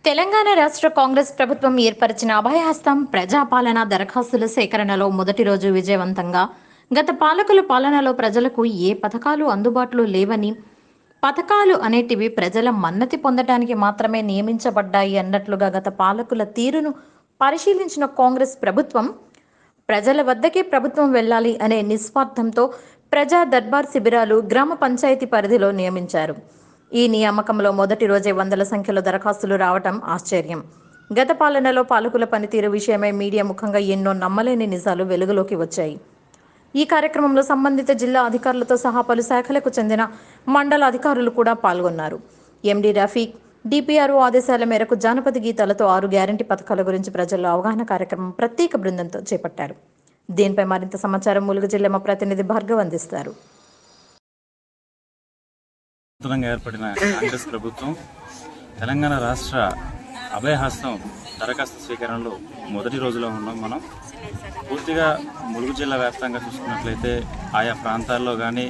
తెలంగాణ రాష్ట్ర కాంగ్రెస్ ప్రభుత్వం ఏర్పరిచిన అభయహస్తం ప్రజాపాలన దరఖాస్తుల సేకరణలో మొదటి రోజు విజయవంతంగా గత పాలకుల పాలనలో ప్రజలకు ఏ పథకాలు అందుబాటులో లేవని, పథకాలు అనేటివి ప్రజల మన్నతి పొందడానికి మాత్రమే నియమించబడ్డాయి అన్నట్లుగా గత పాలకుల తీరును పరిశీలించిన కాంగ్రెస్ ప్రభుత్వం ప్రజల వద్దకే ప్రభుత్వం వెళ్ళాలి అనే నిస్వార్థంతో ప్రజా దర్బార్ శిబిరాలు గ్రామ పంచాయతీ పరిధిలో నియమించారు. ఈ నియామకంలో మొదటి రోజే వందల సంఖ్యలో దరఖాస్తులు రావటం ఆశ్చర్యం. గత పాలనలో పాలకుల పనితీరు విషయమై మీడియా ముఖంగా ఎన్నో నమ్మలేని నిజాలు వెలుగులోకి వచ్చాయి. ఈ కార్యక్రమంలో సంబంధిత జిల్లా అధికారులతో సహా పలు శాఖలకు చెందిన మండల అధికారులు కూడా పాల్గొన్నారు. ఎండి రఫీక్ డిపిఆర్ఓ ఆదేశాల మేరకు జానపద గీతాలతో 6 గ్యారంటీ పథకాల గురించి ప్రజల్లో అవగాహన కార్యక్రమం ప్రత్యేక బృందంతో చేపట్టారు. దీనిపై మరింత సమాచారం ములుగు జిల్లా మా ప్రతినిధి భార్గవ్ అందిస్తారు. నూతనంగా ఏర్పడిన కాంగ్రెస్ ప్రభుత్వం తెలంగాణ రాష్ట్ర అభయహస్తం దరఖాస్తు స్వీకరణలో మొదటి రోజులో ఉన్నాం. మనం పూర్తిగా ములుగు జిల్లా వ్యాప్తంగా చూసుకున్నట్లయితే ఆయా ప్రాంతాల్లో కానీ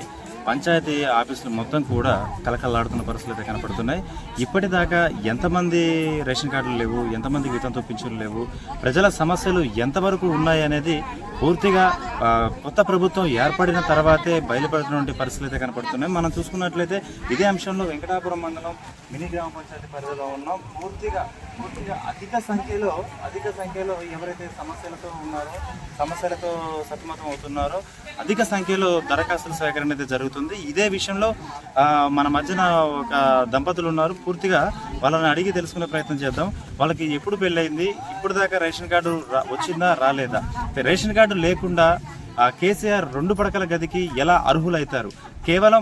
పంచాయతీ ఆఫీసులు మొత్తం కూడా కలకలాడుతున్న పరిస్థితులు అయితే కనపడుతున్నాయి. ఇప్పటిదాకా ఎంతమంది రేషన్ కార్డులు లేవు, ఎంతమంది వితంతు పింఛన్లు లేవు, ప్రజల సమస్యలు ఎంతవరకు ఉన్నాయి అనేది పూర్తిగా కొత్త ప్రభుత్వం ఏర్పడిన తర్వాతే బయలుపడుతున్న పరిస్థితులు అయితే కనపడుతున్నాయి. మనం చూసుకున్నట్లయితే ఇదే అంశంలో వెంకటాపురం మండలం మినీ గ్రామ పంచాయతీ పరిధిలో ఉన్నాం. పూర్తిగా అధిక సంఖ్యలో ఎవరైతే సమస్యలతో ఉన్నారో, సమస్యలతో సతమతం అవుతున్నారో అధిక సంఖ్యలో దరఖాస్తుల సేకరణ అయితే జరుగుతుంది. ఇదే విషయంలో మన మధ్యన ఒక దంపతులు ఉన్నారు. పూర్తిగా వాళ్ళని అడిగి తెలుసుకునే ప్రయత్నం చేద్దాం. వాళ్ళకి ఎప్పుడు పెళ్ళయింది, ఇప్పుడు దాకా రేషన్ కార్డు వచ్చిందా రాలేదా, రేషన్ కార్డు లేకుండా కేసీఆర్ 2 పడకల గదికి ఎలా అర్హులవుతారు, కేవలం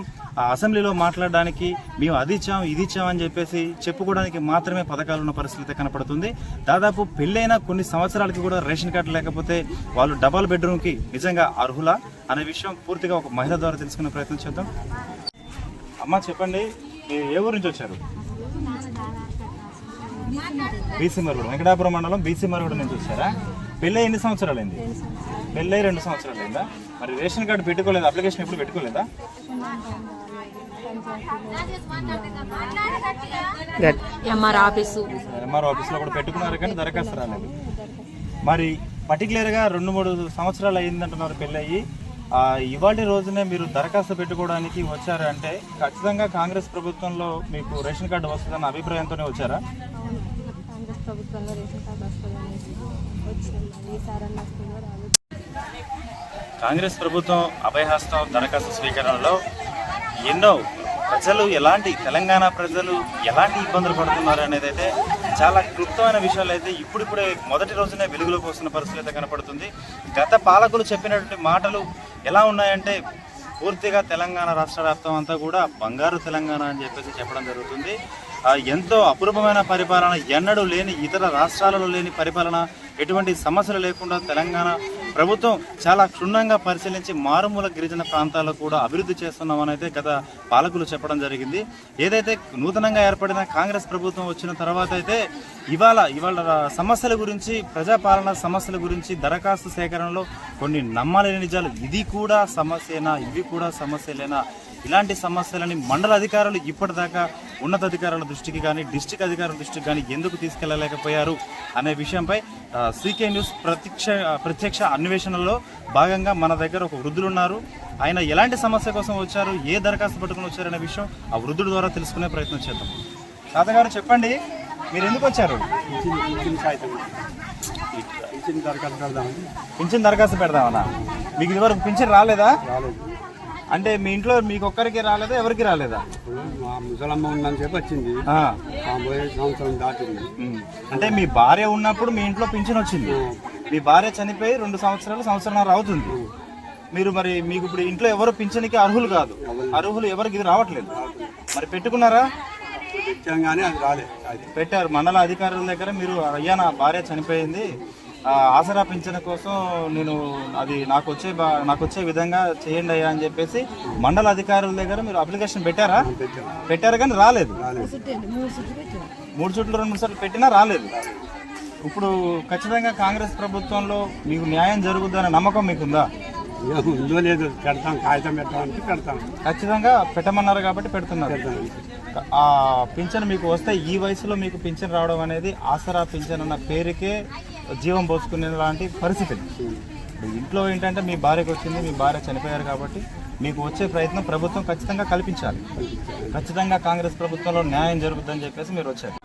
అసెంబ్లీలో మాట్లాడడానికి మేము అది ఇచ్చాం ఇది ఇచ్చాం అని చెప్పేసి చెప్పుకోవడానికి మాత్రమే పథకాలు ఉన్న పరిస్థితి కనపడుతుంది. దాదాపు పెళ్ళైన కొన్ని సంవత్సరాలకి కూడా రేషన్ కార్డు లేకపోతే వాళ్ళు డబల్ బెడ్రూమ్కి నిజంగా అర్హులా అనే విషయం పూర్తిగా ఒక మహిళ ద్వారా తెలుసుకునే ప్రయత్నం చేద్దాం. అమ్మ చెప్పండి, మీరు ఏ ఊరు నుంచి వచ్చారు? బీసీ మరుగుడు, వెంకటాపురం మండలం బీసీ మరుగుడు నుంచి వచ్చారా? పెళ్ళి ఎన్ని సంవత్సరాలు అయింది? పెళ్ళి 2 సంవత్సరాలు అయిందా? మరి రేషన్ కార్డు పెట్టుకోలేదా? అప్లికేషన్ ఎప్పుడు పెట్టుకోలేదా? ఎంఆర్ ఆఫీస్లో కూడా పెట్టుకున్నారు కానీ దరఖాస్తు రాలేదు. మరి పర్టికులర్గా 2-3 సంవత్సరాలు అయిందంటున్నారు పెళ్ళయి. ఇవాళ రోజునే మీరు దరఖాస్తు పెట్టుకోవడానికి వచ్చారు అంటే ఖచ్చితంగా కాంగ్రెస్ ప్రభుత్వంలో మీకు రేషన్ కార్డు వస్తుందన్న అభిప్రాయంతోనే వచ్చారా? కాంగ్రెస్ ప్రభుత్వం అభయహస్తం దరఖాస్తు స్వీకరణలో ఎన్నో ప్రజలు తెలంగాణ ప్రజలు ఎలాంటి ఇబ్బందులు పడుతున్నారు అనేది అయితే చాలా క్లుప్తమైన విషయాలు అయితే ఇప్పుడిప్పుడే మొదటి రోజునే వెలుగులోకి వస్తున్న పరిస్థితి అయితే కనపడుతుంది. గత పాలకులు చెప్పినటువంటి మాటలు ఎలా ఉన్నాయంటే పూర్తిగా తెలంగాణ రాష్ట్ర వ్యాప్తం అంతా కూడా బంగారు తెలంగాణ అని చెప్పేసి చెప్పడం జరుగుతుంది. ఎంతో అపూర్వమైన పరిపాలన, ఎన్నడూ లేని ఇతర రాష్ట్రాలలో లేని పరిపాలన, ఎటువంటి సమస్యలు లేకుండా తెలంగాణ ప్రభుత్వం చాలా క్షుణ్ణంగా పరిశీలించి మారుమూల గిరిజన ప్రాంతాల్లో కూడా అభివృద్ధి చేస్తున్నామని అయితే గత పాలకులు చెప్పడం జరిగింది. ఏదైతే నూతనంగా ఏర్పడిన కాంగ్రెస్ ప్రభుత్వం వచ్చిన తర్వాత అయితే ఇవాళ సమస్యల గురించి, ప్రజాపాలన సమస్యల గురించి దరఖాస్తు సేకరణలో కొన్ని నమ్మలేని నిజాలు, ఇది కూడా సమస్యేనా, ఇవి కూడా సమస్యలేనా, ఇలాంటి సమస్యలని మండల అధికారులు ఇప్పటిదాకా ఉన్నతాధికారుల దృష్టికి కానీ డిస్ట్రిక్ట్ అధికారుల దృష్టికి కానీ ఎందుకు తీసుకెళ్లలేకపోయారు అనే విషయంపై సీకే న్యూస్ ప్రత్యక్ష అన్వేషణలో భాగంగా మన దగ్గర ఒక వృద్ధులు ఉన్నారు. ఆయన ఎలాంటి సమస్య కోసం వచ్చారు, ఏ దరఖాస్తు పట్టుకుని వచ్చారనే విషయం ఆ వృద్ధుడి ద్వారా తెలుసుకునే ప్రయత్నం చేద్దాం. తాతగారు చెప్పండి, మీరు ఎందుకు వచ్చారు? పింఛన్ దరఖాస్తు పెడదామన్నా? మీకు ఇదివరకు పింఛన్ రాలేదా? అంటే మీ ఇంట్లో మీకు ఒక్కరికి రాలేదా, ఎవరికి రాలేదా? ముసలమ్మ ఉందని చెప్పి వచ్చింది, సంవత్సరం దాటింది. అంటే మీ భార్య ఉన్నప్పుడు మీ ఇంట్లో పింఛన్ వచ్చింది, మీ భార్య చనిపోయి 2 సంవత్సరాలు అవుతుంది. మీకు ఇప్పుడు ఇంట్లో ఎవరు పింఛన్కి అర్హులు కాదు, అర్హులు ఎవరికి ఇది రావట్లేదు. మరి పెట్టుకున్నారా? పెట్టాం, అది రాలేదు. పెట్టారు మండల అధికారుల దగ్గర, మీరు అయ్యా నా భార్య చనిపోయింది, ఆసరా పింఛన్ కోసం నేను అది నాకు వచ్చే విధంగా చేయండి అయ్యా అని చెప్పేసి మండల అధికారుల దగ్గర మీరు అప్లికేషన్ పెట్టారు కానీ రాలేదు. 3 చుట్లు 2-3 సార్లు పెట్టినా రాలేదు. ఇప్పుడు ఖచ్చితంగా కాంగ్రెస్ ప్రభుత్వంలో మీకు న్యాయం జరుగుతుందనే నమ్మకం మీకుందా? ఉందో లేదు, పెడతాం, కాగితం పెట్టామంటే పెడతాం. ఖచ్చితంగా పెట్టమన్నారు కాబట్టి పెడుతున్నారు. ఆ పింఛన్ మీకు వస్తే ఈ వయసులో మీకు పింఛన్ రావడం అనేది ఆసరా పింఛన్ అన్న పేరుకే జీవం పోసుకునే లాంటి పరిస్థితి. ఇంట్లో ఏంటంటే మీ భార్యకు వచ్చింది, మీ భార్య చనిపోయారు కాబట్టి మీకు వచ్చే ప్రయత్నం ప్రభుత్వం ఖచ్చితంగా కల్పించాలి. ఖచ్చితంగా కాంగ్రెస్ ప్రభుత్వంలో న్యాయం జరుగుతుందని చెప్పేసి మీరు వచ్చారు.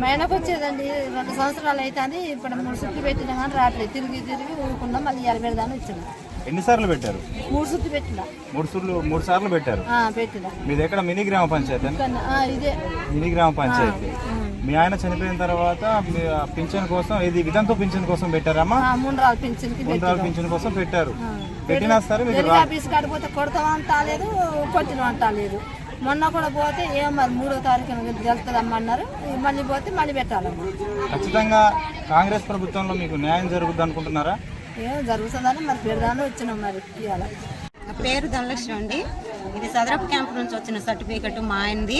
మైనకు వచ్చేదండి 2 సంవత్సరాలు అవుతుంది. ఇప్పుడు 3 సుట్లు పెట్టినా కానీ రావట్లేదు. తిరిగి ఊరుకున్నాం, మళ్ళీ 50 పెడదాని వచ్చింది. ఎన్నిసార్లు పెట్టారు? 3 సుట్లు పెట్టినా. 3 సార్లు పెట్టారు. పెట్టినా. మీది ఎక్కడ మినీ గ్రామ పంచాయతీ? ఇదే మినీ గ్రామ పంచాయతీ. మీ ఆయన చనిపోయిన తర్వాత పింఛన్ కోసం ఇది వితంతు పింఛన్ కోసం పెట్టారమ్మా? 3 రాళ్ళ పింఛన్ పింఛన్ కోసం పెట్టారు. పెట్టినా సరే మీరు ఆఫీస్ కాడిపోతే కొడతాం అంటలేదు, కొట్టిన అంటలేదు. మొన్న కూడా పోతే ఏం మరి 3వ తారీఖున వెళ్తుందమ్మన్నారు. మళ్ళీ పోతే మళ్ళీ పెట్టాలమ్మా. ఖచ్చితంగా కాంగ్రెస్ ప్రభుత్వంలో మీకు న్యాయం జరుగుతుంది అనుకుంటున్నారా? ఏం జరుగుతుందని మరి పెడదాని వచ్చినాం. మరి ఇవాళ నా పేరు ధనలక్ష్మి అండి. ఇది సదరపు క్యాంప్ నుంచి వచ్చిన సర్టిఫికెట్ మా ఆయనది,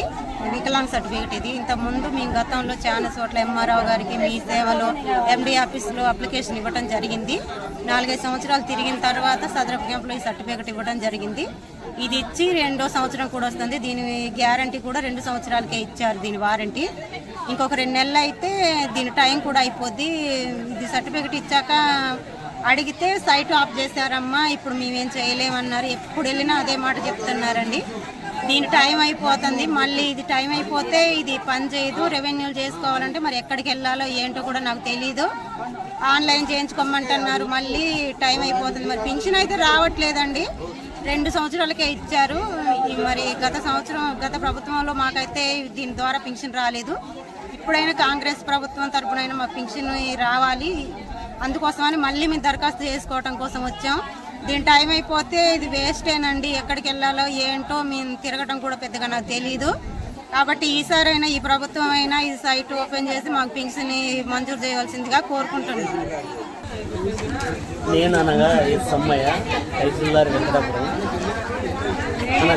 వికలాంగ్ సర్టిఫికెట్. ఇది ఇంతకుముందు మేము గతంలో చాలా చోట్ల ఎంఆర్ఓ గారికి మీ సేవలో ఎండి ఆఫీస్లో అప్లికేషన్ ఇవ్వడం జరిగింది. 4-5 సంవత్సరాలు తిరిగిన తర్వాత సదరపు క్యాంప్లో ఈ సర్టిఫికెట్ ఇవ్వడం జరిగింది. ఇది ఇచ్చి 2వ సంవత్సరం కూడా వస్తుంది. దీని గ్యారంటీ కూడా 2 సంవత్సరాలకే ఇచ్చారు. దీని వారంటీ ఇంకొక 2 నెలలు అయితే దీని టైం కూడా అయిపోద్ది. ఇది సర్టిఫికెట్ ఇచ్చాక అడిగితే సైట్ ఆఫ్ చేశారమ్మా, ఇప్పుడు మేమేం చేయలేమన్నారు. ఎప్పుడు వెళ్ళినా అదే మాట చెప్తున్నారండి. దీని టైం అయిపోతుంది, మళ్ళీ ఇది టైం అయిపోతే ఇది పని చేయదు. రెవెన్యూలు చేసుకోవాలంటే మరి ఎక్కడికి వెళ్ళాలో ఏంటో కూడా నాకు తెలీదు. ఆన్లైన్ చేయించుకోమంటున్నారు, మళ్ళీ టైం అయిపోతుంది. మరి పింఛన్ అయితే రావట్లేదండి. 2 సంవత్సరాలకే ఇచ్చారు. మరి గత ప్రభుత్వంలో మాకైతే దీని ద్వారా పింఛన్ రాలేదు. ఇప్పుడైనా కాంగ్రెస్ ప్రభుత్వం తరఫునైనా మా పింఛన్ రావాలి. అందుకోసమని మళ్ళీ మేము దరఖాస్తు చేసుకోవటం కోసం వచ్చాం. దీని టైం అయిపోతే ఇది వేస్టేనండి. ఎక్కడికి వెళ్ళాలో ఏంటో మేము తిరగటం కూడా పెద్దగా నాకు తెలీదు. కాబట్టి ఈసారైనా ఈ ప్రభుత్వం అయినా ఈ సైట్ ఓపెన్ చేసి మాకు పింఛన్ మంజూరు చేయవలసిందిగా కోరుకుంటున్నాను. నేను అనగా సమ్మయ్య తహసీల్దార్ వెంకటాపురం. మన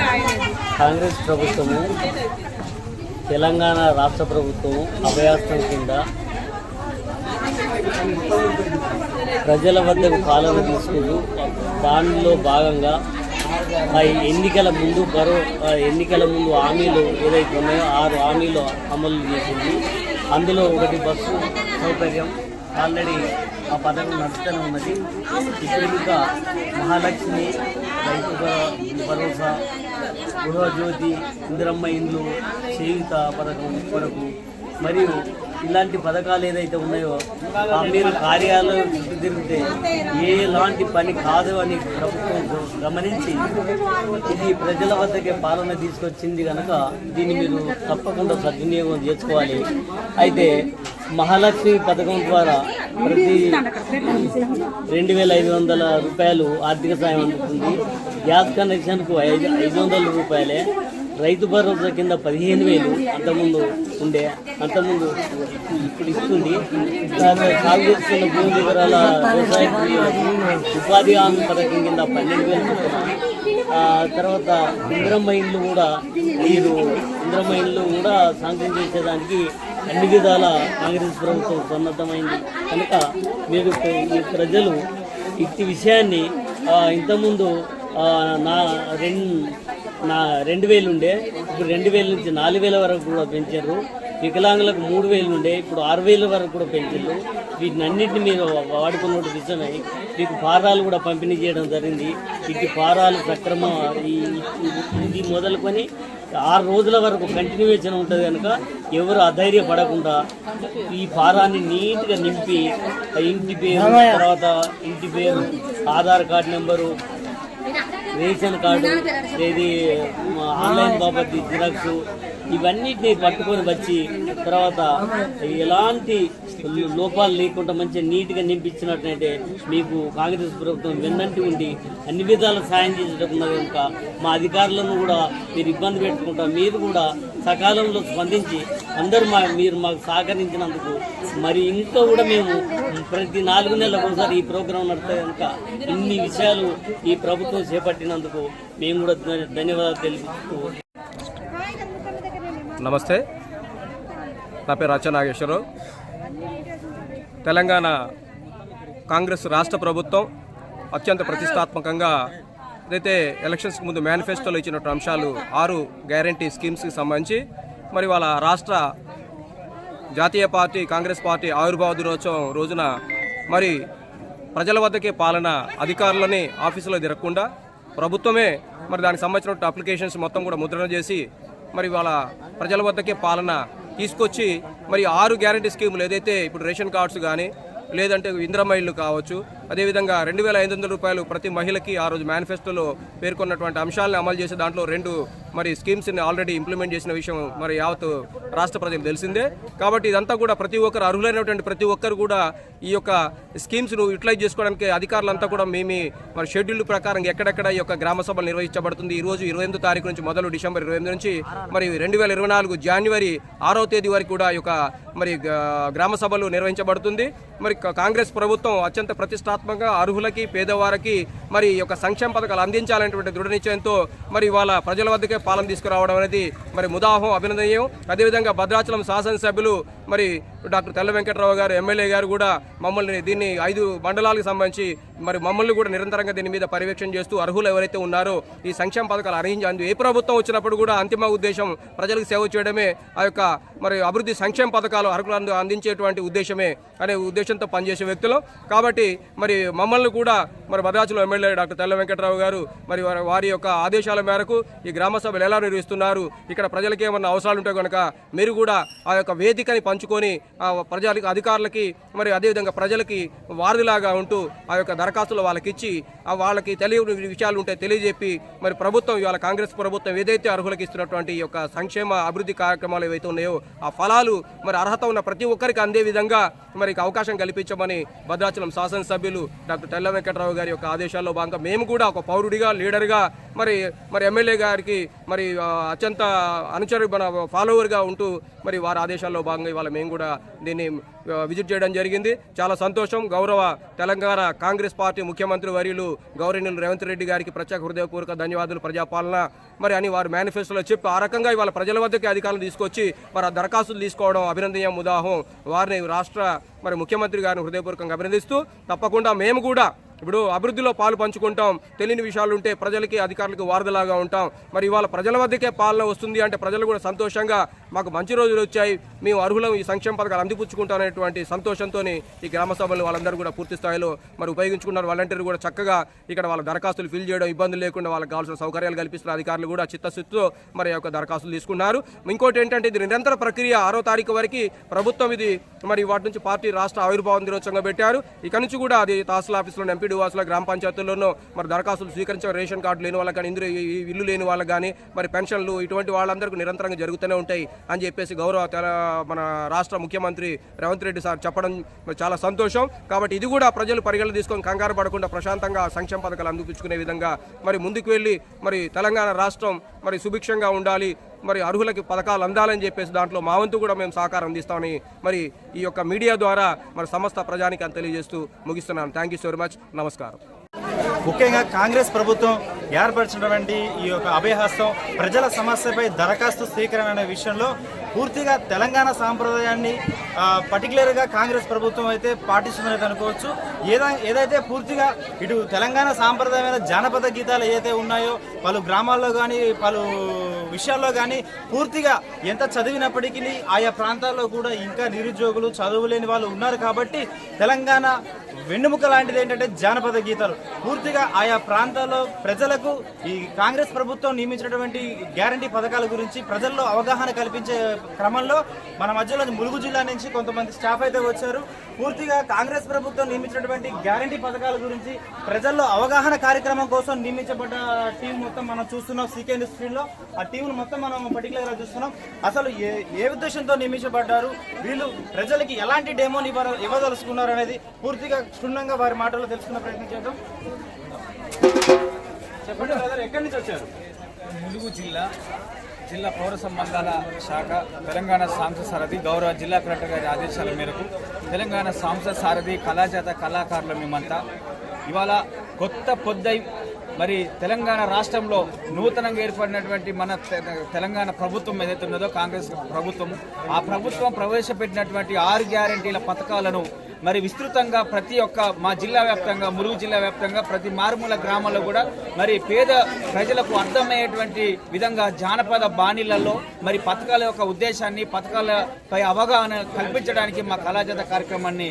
కాంగ్రెస్ ప్రభుత్వము తెలంగాణ రాష్ట్ర ప్రభుత్వం అభయాస్తం కింద ప్రజల వద్దకు పాలన తీసుకుంటూ దానిలో భాగంగా ఎన్నికల ముందు హామీలు ఏదైతే ఉన్నాయో 6 హామీలు అమలు చేసింది. అందులో ఒకటి బస్సు సౌకర్యం ఆల్రెడీ ఆ పథకం నడుస్తూనే ఉన్నది. ఇప్పుడు ఇంకా మహాలక్ష్మి, రైతు భరోసా, గృహజ్యోతి, ఇందిరమ్మ ఇండ్లు, చేయూత పథకం కొరకు మరియు ఇలాంటి పథకాలు ఏదైతే ఉన్నాయో మీరు కార్యాలయం చుట్టూ తిరిగితే ఎలాంటి పని కాదు అని ప్రభుత్వం గమనించి ఇది ప్రజల వద్దకే పాలన తీసుకొచ్చింది కనుక దీన్ని మీరు తప్పకుండా సద్వినియోగం చేసుకోవాలి. అయితే మహాలక్ష్మి పథకం ద్వారా ప్రతి 2,500 రూపాయలు ఆర్థిక సాయం అందుతుంది. గ్యాస్ కనెక్షన్కు 500 రూపాయలే. రైతు భరోసా కింద 15,000 అంతకుముందు ఇప్పుడు ఇస్తుంది. సాగు చేస్తున్న భూమి వివరాల వ్యవసాయ ఉపాధి హామీ పథకం కింద 12,000. తర్వాత ఇందిరమ్మ ఇండ్లు కూడా శాంక్షన్ చేసేదానికి అన్ని విధాల కాంగ్రెస్ ప్రభుత్వం సన్నద్ధమైంది కనుక మీరు ఈ ప్రజలు ఇట్టి విషయాన్ని ఇంతకుముందు 2,000 ఉండే, ఇప్పుడు 2,000 నుంచి 4,000 వరకు కూడా పెంచారు. వికలాంగులకు 3,000 ఉండే, ఇప్పుడు 6,000 వరకు కూడా పెంచారు. వీటిని అన్నింటినీ మీరు వాడుకున్నట్టు విషయమై మీకు ఫారాలు కూడా పంపిణీ చేయడం జరిగింది. ఇటు ఫారాలు సక్రమం ఇది మొదలుకొని 6 రోజుల వరకు కంటిన్యూషన్ ఉంటుంది కనుక ఎవరు అధైర్యపడకుండా ఈ ఫారాన్ని నీట్గా నింపి ఇంటి పేరు, తర్వాత ఇంటి పేరు, Aadhaar card number, ration card, ఏది ఆన్లైన్ బాబతి జిరాక్స్, ఇవన్నిటిని పట్టుకొని వచ్చి తర్వాత ఎలాంటి లోపాలు లేకుండా మంచిగా నీట్గా నింపించినట్లయితే మీకు కాంగ్రెస్ ప్రభుత్వం వెన్నంటి ఉండి అన్ని విధాల సాయం చేసేటప్పుడు కనుక మా అధికారులను కూడా మీరు ఇబ్బంది పెట్టుకుంటా మీరు కూడా సకాలంలో స్పందించి అందరూ మీరు మాకు సహకరించినందుకు మరి ఇంకా కూడా మేము ప్రతి 4 నెలలకు ఒకసారి ఈ ప్రోగ్రాం నడుస్తుంది కనుక ఇన్ని విషయాలు ఈ ప్రభుత్వం చేపట్టినందుకు మేము కూడా ధన్యవాదాలు తెలుపుతూ. నమస్తే, నా పేరు అచ్చ నాగేశ్వరరావు. తెలంగాణ కాంగ్రెస్ రాష్ట్ర ప్రభుత్వం అత్యంత ప్రతిష్టాత్మకంగా ఏదైతే ఎలక్షన్స్కి ముందు మేనిఫెస్టోలో ఇచ్చినటువంటి అంశాలు 6 గ్యారంటీ స్కీమ్స్కి సంబంధించి మరి వాళ్ళ రాష్ట్ర జాతీయ పార్టీ కాంగ్రెస్ పార్టీ ఆవిర్భావ దినోత్సవం రోజున మరి ప్రజల వద్దకే పాలన అధికారులని ఆఫీసులో తిరగకుండా ప్రభుత్వమే మరి దానికి సంబంధించిన అప్లికేషన్స్ మొత్తం కూడా ముద్రణ చేసి మరి వాళ్ళ ప్రజల వద్దకే పాలన తీసుకొచ్చి మరి 6 గ్యారంటీ స్కీములు ఏదైతే ఇప్పుడు రేషన్ కార్డ్స్ కానీ లేదంటే ఇందిరమ్మ ఇళ్ళు కావచ్చు, అదేవిధంగా 2,500 రూపాయలు ప్రతి మహిళకి ఆ రోజు మేనిఫెస్టోలో పేర్కొన్నటువంటి అంశాలను అమలు చేసే దాంట్లో 2 మరి స్కీమ్స్ని ఆల్రెడీ ఇంప్లిమెంట్ చేసిన విషయం మరి యావత్ రాష్ట్ర ప్రజలకు తెలిసిందే. కాబట్టి ఇదంతా కూడా ప్రతి ఒక్కరు అర్హులైనటువంటి ప్రతి ఒక్కరు కూడా ఈ యొక్క స్కీమ్స్ను యూటిలైజ్ చేసుకోవడానికి అధికారులంతా కూడా మరి షెడ్యూల్ ప్రకారం ఎక్కడెక్కడ ఈ యొక్క గ్రామ సభలు నిర్వహించబడుతుంది. ఈ రోజు 28వ తారీఖు నుంచి మొదలు డిసెంబర్ 28 నుంచి మరి 2024 జనవరి 6వ తేదీ వరకు కూడా ఈ యొక్క మరి గ్రామ సభలు నిర్వహించబడుతుంది. మరి కాంగ్రెస్ ప్రభుత్వం అత్యంత ప్రతిష్టాత్మకంగా అర్హులకి పేదవారికి మరి ఈ యొక్క సంక్షేమ పథకాలు అందించాలనేటువంటి దృఢ నిశ్చయంతో మరి వాళ్ళ ప్రజల వద్దకే పాలన తీసుకురావడం అనేది మరి ముదాహం అభినందనీయం. అదేవిధంగా భద్రాచలం శాసనసభ్యులు మరి డాక్టర్ తెల్ల వెంకటరావు గారు ఎమ్మెల్యే గారు కూడా మమ్మల్ని దీన్ని 5 మండలాలకు సంబంధించి మరి మమ్మల్ని కూడా నిరంతరంగా దీని మీద పర్యవేక్షణ చేస్తూ అర్హులు ఎవరైతే ఉన్నారో ఈ సంక్షేమ పథకాలు అర్హించి ఏ ప్రభుత్వం వచ్చినప్పుడు కూడా అంతిమ ఉద్దేశం ప్రజలకు సేవ చేయడమే, ఆ యొక్క మరి అభివృద్ధి సంక్షేమ పథకాలు అర్హులు అందించేటువంటి ఉద్దేశమే అనే ఉద్దేశంతో పనిచేసే వ్యక్తులు. కాబట్టి మరి మమ్మల్ని కూడా మరి భద్రాచలం ఎమ్మెల్యే డాక్టర్ తెల్ల వెంకటరావు గారు మరి వారి యొక్క ఆదేశాల మేరకు ఈ గ్రామ సభలు ఎలా నిర్వహిస్తున్నారు, ఇక్కడ ప్రజలకి ఏమన్నా అవసరాలు ఉంటాయి కనుక మీరు కూడా ఆ యొక్క వేదికని పంచుకొని ప్రజలకి అధికారులకి మరి అదేవిధంగా ప్రజలకి వారధిలాగా ఉంటూ ఆ యొక్క దరఖాస్తులు వాళ్ళకి ఇచ్చి వాళ్ళకి తెలియని విషయాలు ఉంటే తెలియజెప్పి మరి ప్రభుత్వం ఇవాళ కాంగ్రెస్ ప్రభుత్వం ఏదైతే అర్హులకు ఇస్తున్నటువంటి ఈ యొక్క సంక్షేమ అభివృద్ధి కార్యక్రమాలు ఏవైతే ఉన్నాయో ఆ ఫలాలు మరి అర్హత ఉన్న ప్రతి ఒక్కరికి అందే విధంగా మరి అవకాశం కల్పించమని భద్రాచలం శాసనసభ్యులు డాక్టర్ తెల్ల వెంకటరావు గారి యొక్క ఆదేశాల్లో భాగంగా మేము కూడా ఒక పౌరుడిగా లీడర్గా మరి ఎమ్మెల్యే గారికి మరి అత్యంత అనుచరు మన ఫాలోవర్గా ఉంటూ మరి వారి ఆదేశాల్లో భాగంగా ఇవాళ మేము కూడా దీన్ని విజిట్ చేయడం జరిగింది. చాలా సంతోషం. గౌరవ తెలంగాణ కాంగ్రెస్ పార్టీ ముఖ్యమంత్రి వర్యులు గౌరవనీయులు రేవంత్ రెడ్డి గారికి ప్రత్యేక హృదయపూర్వక ధన్యవాదాలు. ప్రజాపాలన మరి అని వారు మేనిఫెస్టోలో చెప్పి ఆ రకంగా ఇవాళ ప్రజల వద్దకి అధికారులు తీసుకొచ్చి మరి ఆ దరఖాస్తులు తీసుకోవడం అభినందనీయం, ఉదాహం. వారిని రాష్ట్ర మరి ముఖ్యమంత్రి గారిని హృదయపూర్వకంగా అభినందిస్తూ తప్పకుండా మేము కూడా ఇప్పుడు అభివృద్ధిలో పాలు పంచుకుంటాం, తెలియని విషయాలు ఉంటే ప్రజలకి అధికారులకు వారధిలాగా ఉంటాం. మరి ఇవాళ ప్రజల వద్దకే పాలన వస్తుంది అంటే ప్రజలు కూడా సంతోషంగా మాకు మంచి రోజులు వచ్చాయి, మేము అర్హులం, ఈ సంక్షేమ పథకాలు అందిపుచ్చుకుంటామనేటువంటి సంతోషంతో ఈ గ్రామ సభలు వాళ్ళందరూ కూడా పూర్తి స్థాయిలో మరి ఉపయోగించుకున్నారు. వాలంటీర్లు కూడా చక్కగా ఇక్కడ వాళ్ళ దరఖాస్తులు ఫిల్ చేయడం, ఇబ్బందులు లేకుండా వాళ్ళకి కావాల్సిన సౌకర్యాలు కల్పిస్తున్న అధికారులు కూడా చిత్తశుద్ధితో మరి యొక్క దరఖాస్తులు తీసుకున్నారు. ఇంకోటి ఏంటంటే ఇది నిరంతర ప్రక్రియ. 6వ తారీఖు వరకు ప్రభుత్వం ఇది మరి వాటి నుంచి పార్టీ రాష్ట్ర ఆవిర్భావం దినోత్సవంగా పెట్టారు. ఇక నుంచి కూడా అది తహసీల్ ఆఫీసులో ఎంపీడీ వాసుల గ్రామ పంచాయతీల్లోనూ మరి దరఖాస్తులు స్వీకరించే రేషన్ కార్డు లేని వాళ్ళకి కానీ ఇల్లు లేని వాళ్ళకి కానీ మరి పెన్షన్లు ఇటువంటి వాళ్ళందరికీ నిరంతరంగా జరుగుతూనే ఉంటాయి అని చెప్పేసి గౌరవ మన రాష్ట్ర ముఖ్యమంత్రి రేవంత్ రెడ్డి సార్ చెప్పడం చాలా సంతోషం. కాబట్టి ఇది కూడా ప్రజలు పరిగణన తీసుకొని కంగారు పడకుండా ప్రశాంతంగా సంక్షేమ పథకాలు అందిపుచ్చుకునే విధంగా మరి ముందుకు వెళ్ళి మరి తెలంగాణ రాష్ట్రం మరి సుభిక్షంగా ఉండాలి, మరి అర్హులకి పథకాలు అందాలని చెప్పేసి దాంట్లో మా వంతు కూడా మేము సహకారం అందిస్తామని మరి ఈ యొక్క మీడియా ద్వారా మరి సమస్త ప్రజానికి అని తెలియజేస్తూ ముగిస్తున్నాను. Thank you so much. నమస్కారం. ముఖ్యంగా కాంగ్రెస్ ప్రభుత్వం ఏర్పరిచినటువంటి ఈ యొక్క అభయహస్తం ప్రజల సమస్యపై దరఖాస్తు స్వీకరణ అనే విషయంలో పూర్తిగా తెలంగాణ సాంప్రదాయాన్ని పర్టికులర్గా కాంగ్రెస్ ప్రభుత్వం అయితే పాటిస్తున్నది అనుకోవచ్చు. ఏదైతే పూర్తిగా ఇటు తెలంగాణ సాంప్రదాయమైన జానపద గీతాలు ఏదైతే ఉన్నాయో పలు గ్రామాల్లో కానీ పలు విషయాల్లో కానీ పూర్తిగా ఎంత చదివినప్పటికీ ఆయా ప్రాంతాల్లో కూడా ఇంకా నిరుద్యోగులు చదువులేని వాళ్ళు ఉన్నారు. కాబట్టి తెలంగాణ వెన్నెముక లాంటిది ఏంటంటే జానపద గీతాలు. పూర్తిగా ఆయా ప్రాంతాల్లో ప్రజలకు ఈ కాంగ్రెస్ ప్రభుత్వం నియమించినటువంటి గ్యారంటీ పథకాల గురించి ప్రజల్లో అవగాహన కల్పించే క్రమంలో మన మధ్యలో ములుగు జిల్లా నుంచి కొంతమంది స్టాఫ్ అయితే వచ్చారు. పూర్తిగా కాంగ్రెస్ ప్రభుత్వం నియమించినటువంటి గ్యారంటీ పథకాల గురించి ప్రజల్లో అవగాహన కార్యక్రమం కోసం నియమించబడ్డ టీం మొత్తం మనం చూస్తున్నాం. సీకే న్యూస్ స్క్రీన్లో ఆ టీంను మొత్తం మనం పర్టికులర్గా చూస్తున్నాం. అసలు ఏ ఉద్దేశంతో నియమించబడ్డారు, వీళ్ళు ప్రజలకి ఎలాంటి డెమోని ఇవ్వదలుచుకున్నారు అనేది పూర్తిగా క్షుణ్ణంగా వారి మాటల్లో తెలుసుకున్న ప్రయత్నం చేద్దాం. చెప్పండి బ్రదర్, ఎక్కడి నుంచి వచ్చారు? ములుగు జిల్లా పౌర సంబంధాల శాఖ తెలంగాణ సాంస్కృతిక సారథి గౌరవ జిల్లా కలెక్టర్ గారి ఆదేశాల మేరకు తెలంగాణ సాంస్కృతిక సారథి కళాజాత కళాకారుల మేమంతా ఇవాళ కొత్త పొద్దై మరి తెలంగాణ రాష్ట్రంలో నూతనంగా ఏర్పడినటువంటి మన తెలంగాణ ప్రభుత్వం ఏదైతే ఉన్నదో కాంగ్రెస్ ప్రభుత్వం, ఆ ప్రభుత్వం ప్రవేశపెట్టినటువంటి 6 గ్యారంటీల పథకాలను మరి విస్తృతంగా ప్రతి ఒక్క మా జిల్లా వ్యాప్తంగా, ములుగు జిల్లా వ్యాప్తంగా ప్రతి మారుమూల గ్రామాల్లో కూడా మరి పేద ప్రజలకు అర్థమయ్యేటువంటి విధంగా జానపద బాణీలలో మరి పథకాల యొక్క ఉద్దేశాన్ని, పథకాలపై అవగాహన కల్పించడానికి మా కళాజాత కార్యక్రమాన్ని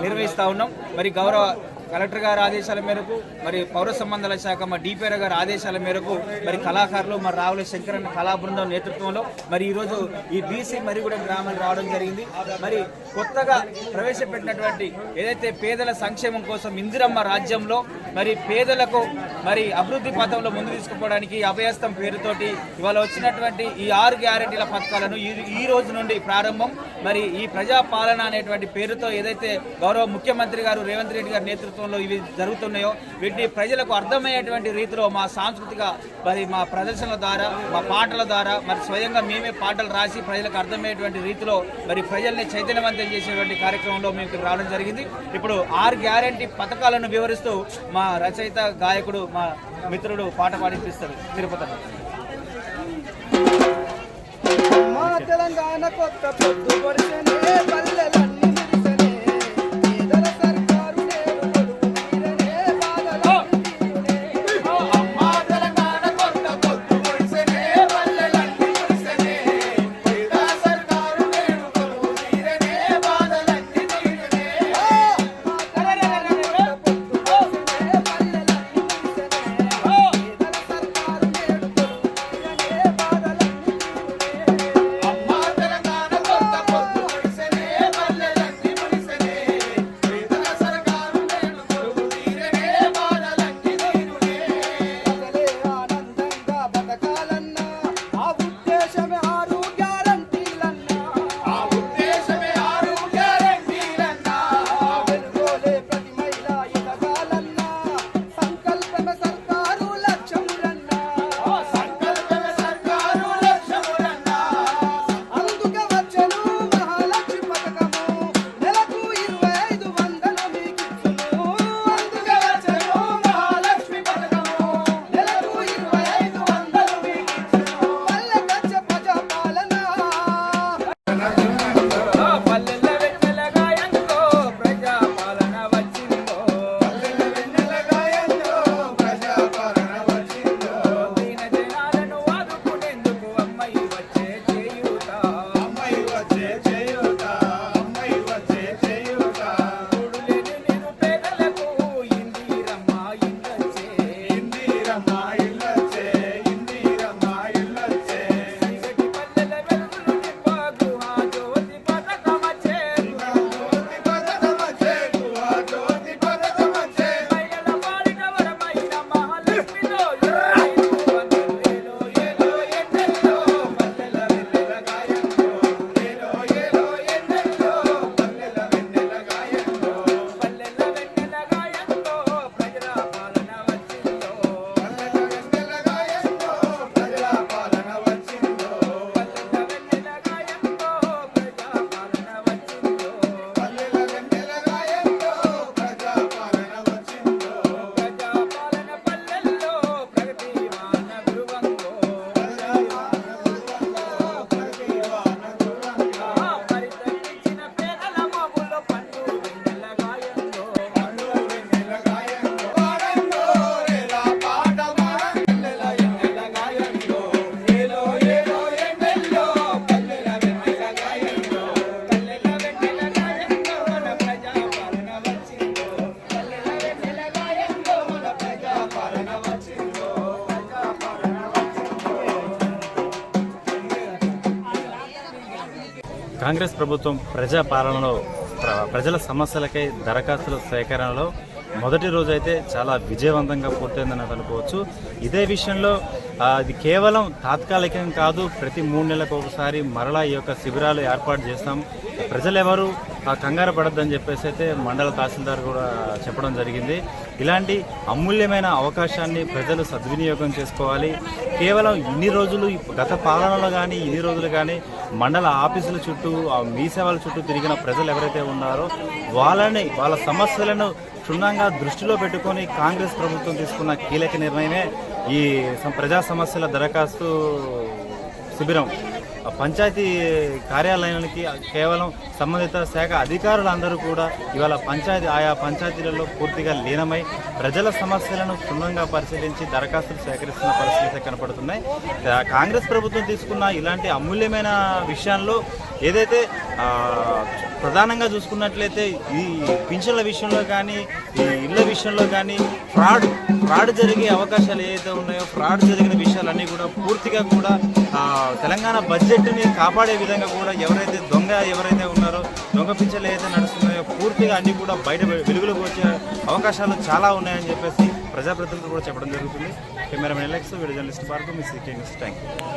నిర్వహిస్తూ ఉన్నాం. మరి గౌరవ కలెక్టర్ గారి ఆదేశాల మేరకు, మరి పౌర సంబంధాల శాఖ మా డిపిఆర్ గారి ఆదేశాల మేరకు మరి కళాకారులు మరి రావుల శంకరన్న కళా బృందం నేతృత్వంలో మరి ఈరోజు ఈ బీసీ మరిగూడెం గ్రామానికి రావడం జరిగింది. మరి కొత్తగా ప్రవేశపెట్టినటువంటి ఏదైతే పేదల సంక్షేమం కోసం ఇందిరమ్మ రాజ్యంలో మరి పేదలకు మరి అభివృద్ధి పథంలో ముందు తీసుకుపోవడానికి అభయహస్తం పేరుతోటి ఇవాళ వచ్చినటువంటి ఈ 6 గ్యారెంటీల పథకాలను ఈ రోజు నుండి ప్రారంభం. మరి ఈ ప్రజాపాలన అనేటువంటి పేరుతో ఏదైతే గౌరవ ముఖ్యమంత్రి గారు రేవంత్ రెడ్డి గారి నేతృత్వంలో ఇవి జరుగుతున్నాయో వీటిని ప్రజలకు అర్థమయ్యేటువంటి రీతిలో మా సాంస్కృతిక మరి మా ప్రదర్శనల ద్వారా, మా పాటల ద్వారా మరి స్వయంగా మేమే పాటలు రాసి ప్రజలకు అర్థమయ్యేటువంటి రీతిలో మరి ప్రజల్ని చైతన్యవంతం చేసేటువంటి కార్యక్రమంలో మేము రావడం జరిగింది. ఇప్పుడు 6 గ్యారెంటీ పథకాలను వివరిస్తూ మా రచయిత గాయకుడు మా మిత్రుడు పాట పాడిపిస్తాడు తిరుపతి. మా తెలంగాణ కొత్త పొద్దు పొడిసెనే పల్లెలన్నీ మురిసెనే పేదల సర్కారు నేడు కొలువు తీరనే బాధలన్నీ తీరునే. మా తెలంగాణ కొత్త పొద్దు పొడిసెనే పల్లెలన్నీ మురిసెనే పేదల సర్కారు నేడు కొలువు తీరనే బాధలన్నీ తీరునే. మా తెలంగాణ కొత్త పొద్దు పొడిసెనే పల్లెలన్నీ మురిసెనే పేదల సర్కారు నేడు కొలువు తీరనే బాధలన్నీ కాంగ్రెస్ ప్రభుత్వం ప్రజాపాలనలో ప్రజల సమస్యలకై దరఖాస్తుల సేకరణలో మొదటి రోజు అయితే చాలా విజయవంతంగా పూర్తయిందని అనుకోవచ్చు. ఇదే విషయంలో ఇది కేవలం తాత్కాలికం కాదు, ప్రతి 3 నెలలకు ఒకసారి మరలా ఈ యొక్క శిబిరాలు ఏర్పాటు చేస్తాం, ప్రజలెవరు కంగారు పడద్దని చెప్పేసి అయితే మండల తహసీల్దార్ కూడా చెప్పడం జరిగింది. ఇలాంటి అమూల్యమైన అవకాశాన్ని ప్రజలు సద్వినియోగం చేసుకోవాలి. కేవలం ఇన్ని రోజులు గత పాలనలో కానీ ఇన్ని రోజులు కానీ మండల ఆఫీసుల చుట్టూ మీ సేవల చుట్టూ తిరిగిన ప్రజలు ఎవరైతే ఉన్నారో వాళ్ళ సమస్యలను క్షుణ్ణంగా దృష్టిలో పెట్టుకొని కాంగ్రెస్ ప్రభుత్వం తీసుకున్న కీలక నిర్ణయమే ఈ ప్రజా సమస్యల దరఖాస్తు శిబిరం. పంచాయతీ కార్యాలయానికి కేవలం సంబంధిత శాఖ అధికారులందరూ కూడా ఇవాళ ఆయా పంచాయతీలలో పూర్తిగా లీనమై ప్రజల సమస్యలను క్షుణ్ణంగా పరిశీలించి దరఖాస్తులు సేకరిస్తున్న పరిస్థితి కనపడుతున్నాయి. కాంగ్రెస్ ప్రభుత్వం తీసుకున్న ఇలాంటి అమూల్యమైన విషయాల్లో ఏదైతే ప్రధానంగా చూసుకున్నట్లయితే ఈ పింఛన్ల విషయంలో కానీ ఈ ఇళ్ల విషయంలో కానీ ఫ్రాడ్ జరిగే అవకాశాలు ఏదైతే ఉన్నాయో ఫ్రాడ్ జరిగిన విషయాలన్నీ కూడా పూర్తిగా కూడా తెలంగాణ బడ్జెట్ని కాపాడే విధంగా కూడా ఎవరైతే ఉన్నారో దొంగ పింఛన్లు ఏదైతే నడుస్తున్నాయో పూర్తిగా అన్నీ కూడా బయట వెలుగులోకి వచ్చే అవకాశాలు చాలా ఉన్నాయని చెప్పేసి ప్రజాప్రతినిధులు కూడా చెప్పడం జరుగుతుంది. Cameraman Alex, video journalist park, me city news. Thank you.